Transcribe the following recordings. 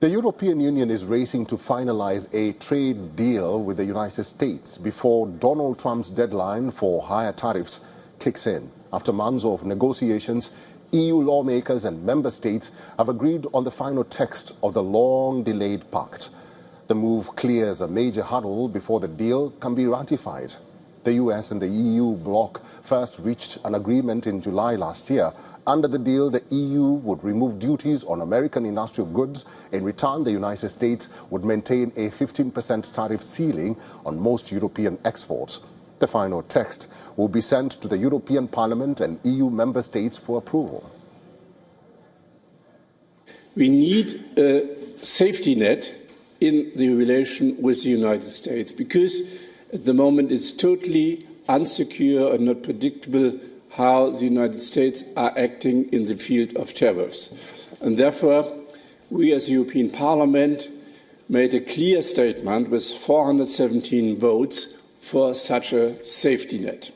The European Union is racing to finalize a trade deal with the United States before Donald Trump's deadline for higher tariffs kicks in. After months of negotiations, EU lawmakers and member states have agreed on the final text of the long-delayed pact. The move clears a major hurdle before the deal can be ratified. The US and the EU bloc first reached an agreement in July last year. Under the deal, the EU would remove duties on American industrial goods. In return, the United States would maintain a 15% tariff ceiling on most European exports. The final text will be sent to the European Parliament and EU member states for approval. We need a safety net in the relation with the United States because at the moment it's totally unsecure and not predictable how the United States are acting in the field of tariffs. And therefore, we as the European Parliament made a clear statement with 417 votes for such a safety net.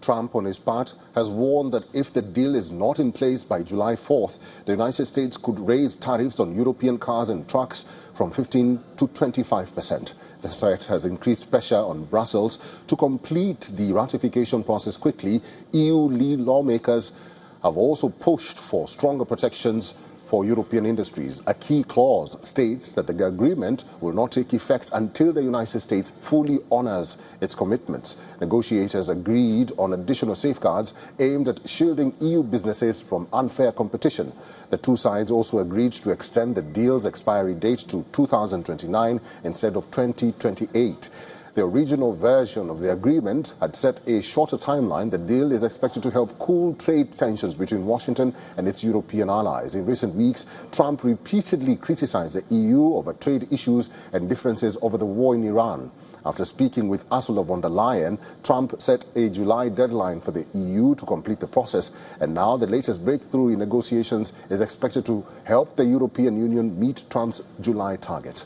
Trump, on his part, has warned that if the deal is not in place by July 4th, the United States could raise tariffs on European cars and trucks from 15 to 25%. The threat has increased pressure on Brussels to complete the ratification process quickly. EU lead lawmakers have also pushed for stronger protections for European industries. A key clause states that the agreement will not take effect until the United States fully honors its commitments. Negotiators agreed on additional safeguards aimed at shielding EU businesses from unfair competition. The two sides also agreed to extend the deal's expiry date to 2029 instead of 2028. The original version of the agreement had set a shorter timeline. The deal is expected to help cool trade tensions between Washington and its European allies. In recent weeks, Trump repeatedly criticized the EU over trade issues and differences over the war in Iran. After speaking with Ursula von der Leyen, Trump set a July deadline for the EU to complete the process, and now the latest breakthrough in negotiations is expected to help the European Union meet Trump's July target.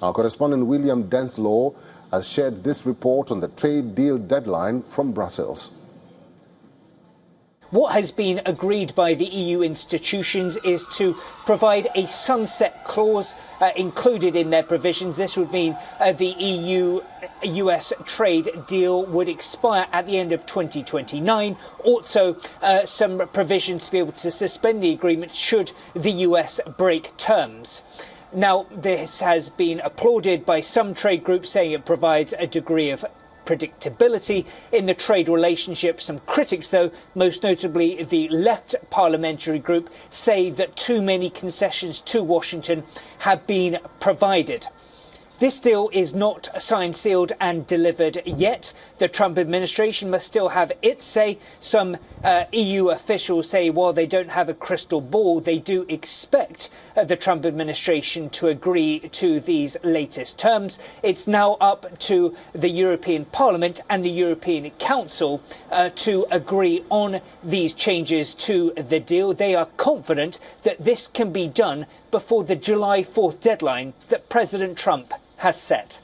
Our correspondent William Denslow has shared this report on the trade deal deadline from Brussels. What has been agreed by the EU institutions is to provide a sunset clause included in their provisions. This would mean the EU-US trade deal would expire at the end of 2029. Also, some provisions to be able to suspend the agreement should the US break terms. Now, this has been applauded by some trade groups, saying it provides a degree of predictability in the trade relationship. Some critics, though, most notably the left parliamentary group, say that too many concessions to Washington have been provided. This deal is not signed, sealed and delivered yet. The Trump administration must still have its say. Some EU officials say while they don't have a crystal ball, they do expect the Trump administration to agree to these latest terms. It's now up to the European Parliament and the European Council to agree on these changes to the deal. They are confident that this can be done before the July 4th deadline that President Trump has set.